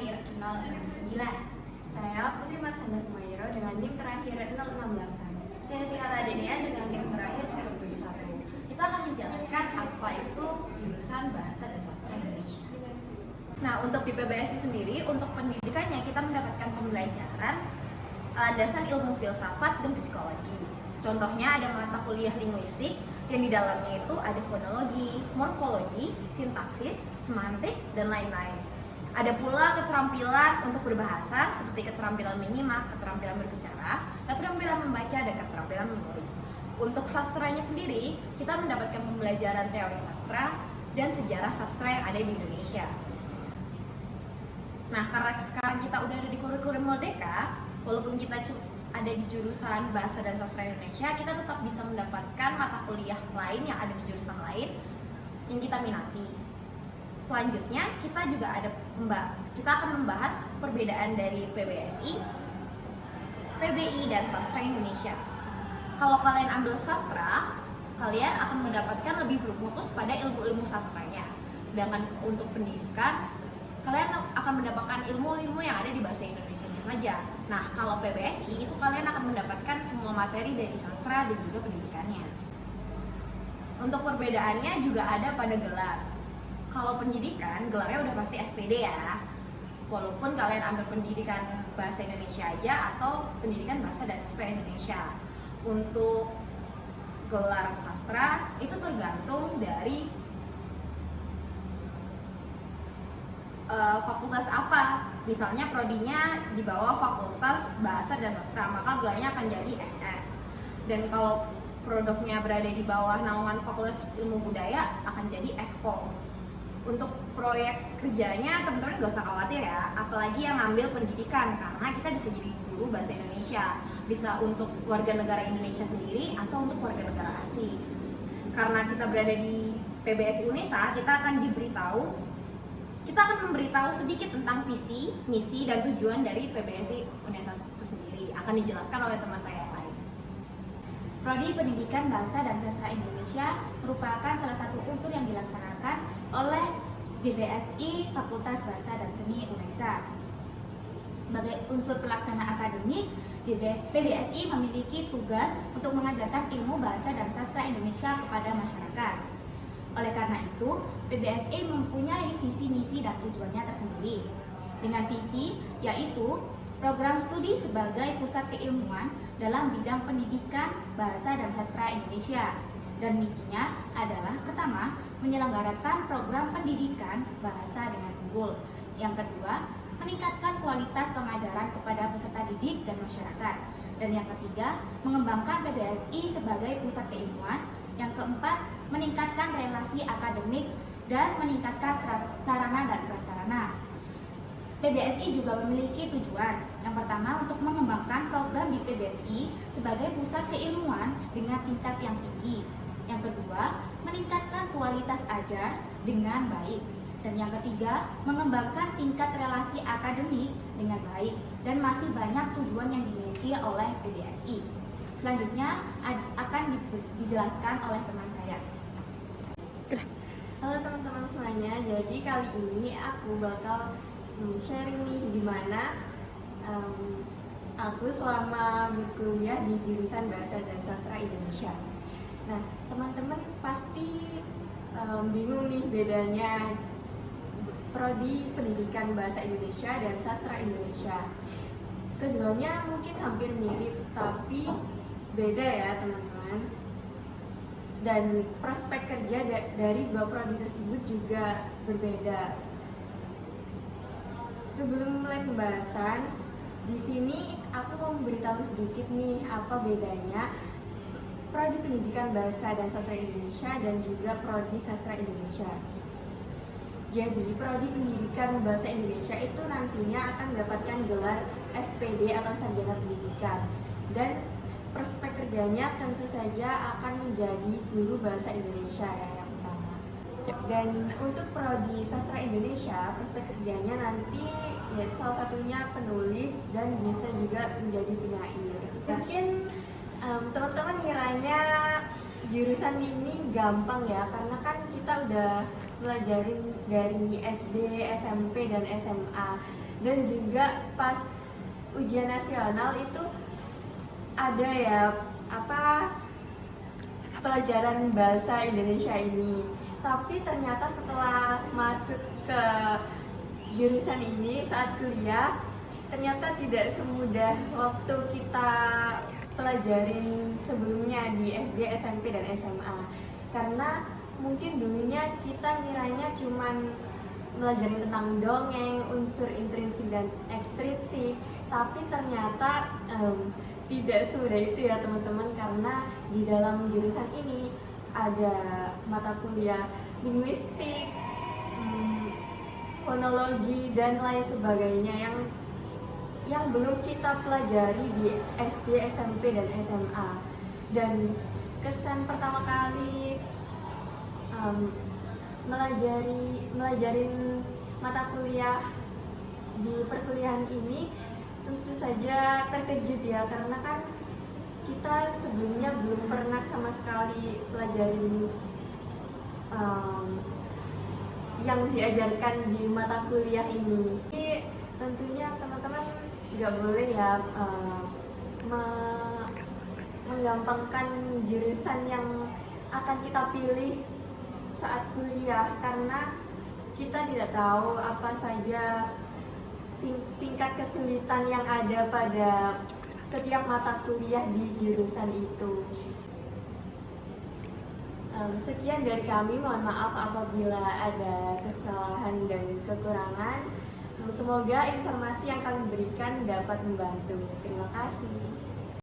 terakhir 069. Saya Putri Marsanda Kumayro dengan NIM terakhir 068. Saya Sihara Denia dengan NIM terakhir 071. Kita akan menjelaskan apa itu jurusan Bahasa dan Sastra Indonesia. Nah, untuk di PBSI sendiri, untuk pendidikannya kita mendapatkan pembelajaran landasan ilmu filsafat dan psikologi. Contohnya ada mata kuliah linguistik yang di dalamnya itu ada fonologi, morfologi, sintaksis, semantik, dan lain-lain. Ada pula keterampilan untuk berbahasa seperti keterampilan menyimak, keterampilan berbicara, keterampilan membaca, dan keterampilan menulis. Untuk sastranya sendiri, kita mendapatkan pembelajaran teori sastra dan sejarah sastra yang ada di Indonesia. Nah, karena sekarang kita udah ada di kurikulum Merdeka, walaupun kita ada di jurusan Bahasa dan Sastra Indonesia, kita tetap bisa mendapatkan mata kuliah lain yang ada di jurusan lain yang kita minati. Selanjutnya, kita akan membahas perbedaan dari PBSI, PBI, dan Sastra Indonesia. Kalau kalian ambil sastra, kalian akan mendapatkan lebih berfokus pada ilmu-ilmu sastranya. Sedangkan untuk pendidikan, kalian akan mendapatkan ilmu-ilmu yang ada di bahasa Indonesianya saja. Nah, kalau PBSI itu kalian akan mendapatkan semua materi dari sastra dan juga pendidikannya. Untuk perbedaannya juga ada pada gelar. Kalau pendidikan, gelarnya udah pasti SPD ya. Walaupun kalian ambil pendidikan bahasa Indonesia aja atau pendidikan bahasa dan sastra Indonesia. Untuk gelar sastra itu tergantung dari fakultas apa. Misalnya prodinya di bawah fakultas bahasa dan sastra, maka gelarnya akan jadi SS. Dan kalau produknya berada di bawah naungan fakultas ilmu budaya akan jadi Eskom. Untuk proyek kerjanya teman-teman gak usah khawatir ya, apalagi yang ngambil pendidikan, karena kita bisa jadi guru bahasa Indonesia, bisa untuk warga negara Indonesia sendiri atau untuk warga negara asing. Karena kita berada di PBSI UNESA, kita akan memberitahu sedikit tentang visi, misi, dan tujuan dari PBSI UNESA itu sendiri. Akan dijelaskan oleh teman saya yang lain. Prodi Pendidikan Bahasa dan Sastra Indonesia merupakan salah satu unsur yang dilaksanakan oleh JBSI Fakultas Bahasa dan Seni UNESA. Sebagai unsur pelaksana akademik, PBSI memiliki tugas untuk mengajarkan ilmu bahasa dan sastra Indonesia kepada masyarakat. Oleh karena itu, PBSI mempunyai visi, misi, dan tujuannya tersendiri. Dengan visi, yaitu program studi sebagai pusat keilmuan dalam bidang pendidikan, bahasa, dan sastra Indonesia. Dan misinya adalah pertama, menyelenggarakan program pendidikan bahasa dengan unggul. Yang kedua, meningkatkan kualitas pengajaran kepada peserta didik dan masyarakat. Dan yang ketiga, mengembangkan PBSI sebagai pusat keilmuan. Yang keempat, meningkatkan relasi akademik dan meningkatkan sarana dan prasarana. PBSI juga memiliki tujuan. Yang pertama, untuk mengembangkan program di PBSI sebagai pusat keilmuan dengan tingkat yang tinggi. Yang kedua, meningkatkan kualitas ajar dengan baik. Dan yang ketiga, mengembangkan tingkat relasi akademik dengan baik. Dan masih banyak tujuan yang dimiliki oleh PBSI. Selanjutnya akan dijelaskan oleh teman saya. Halo teman-teman semuanya, jadi kali ini aku bakal sharing nih gimana aku selama berkuliah di jurusan Bahasa dan Sastra Indonesia. Nah, teman-teman pasti bingung nih bedanya prodi pendidikan bahasa Indonesia dan sastra Indonesia. Keduanya mungkin hampir mirip, tapi beda ya teman-teman. Dan prospek kerja dari dua prodi tersebut juga berbeda. Sebelum mulai pembahasan, di sini aku mau memberitahu sedikit nih apa bedanya prodi pendidikan bahasa dan sastra Indonesia dan juga prodi sastra Indonesia. Jadi, prodi pendidikan bahasa Indonesia itu nantinya akan mendapatkan gelar SPD atau sarjana pendidikan, dan prospek kerjanya tentu saja akan menjadi guru bahasa Indonesia ya, yang utama. Dan untuk prodi sastra Indonesia, prospek kerjanya nanti ya salah satunya penulis dan bisa juga menjadi penyair. Mungkin teman-teman ngiranya jurusan ini gampang ya, karena kan kita udah pelajarin dari SD, SMP, dan SMA. Dan juga pas ujian nasional itu ada ya pelajaran bahasa Indonesia ini. Tapi ternyata setelah masuk ke jurusan ini saat kuliah, ternyata tidak semudah waktu kita pelajarin sebelumnya di SD, SMP, dan SMA. Karena mungkin dulunya kita ngiranya cuman belajarin tentang dongeng, unsur intrinsik dan ekstrinsik, tapi ternyata tidak semudah itu ya teman-teman, karena di dalam jurusan ini ada mata kuliah linguistik, fonologi, dan lain sebagainya yang belum kita pelajari di SD, SMP, dan SMA. Dan kesan pertama kali melajarin mata kuliah di perkuliahan ini tentu saja terkejut ya, karena kan kita sebelumnya belum pernah sama sekali pelajarin yang diajarkan di mata kuliah ini. Jadi tentunya teman-teman nggak boleh ya menggampangkan jurusan yang akan kita pilih saat kuliah, karena kita tidak tahu apa saja tingkat kesulitan yang ada pada setiap mata kuliah di jurusan itu. Sekian dari kami, mohon maaf apabila ada kesalahan dan kekurangan. Semoga informasi yang kami berikan dapat membantu. Terima kasih.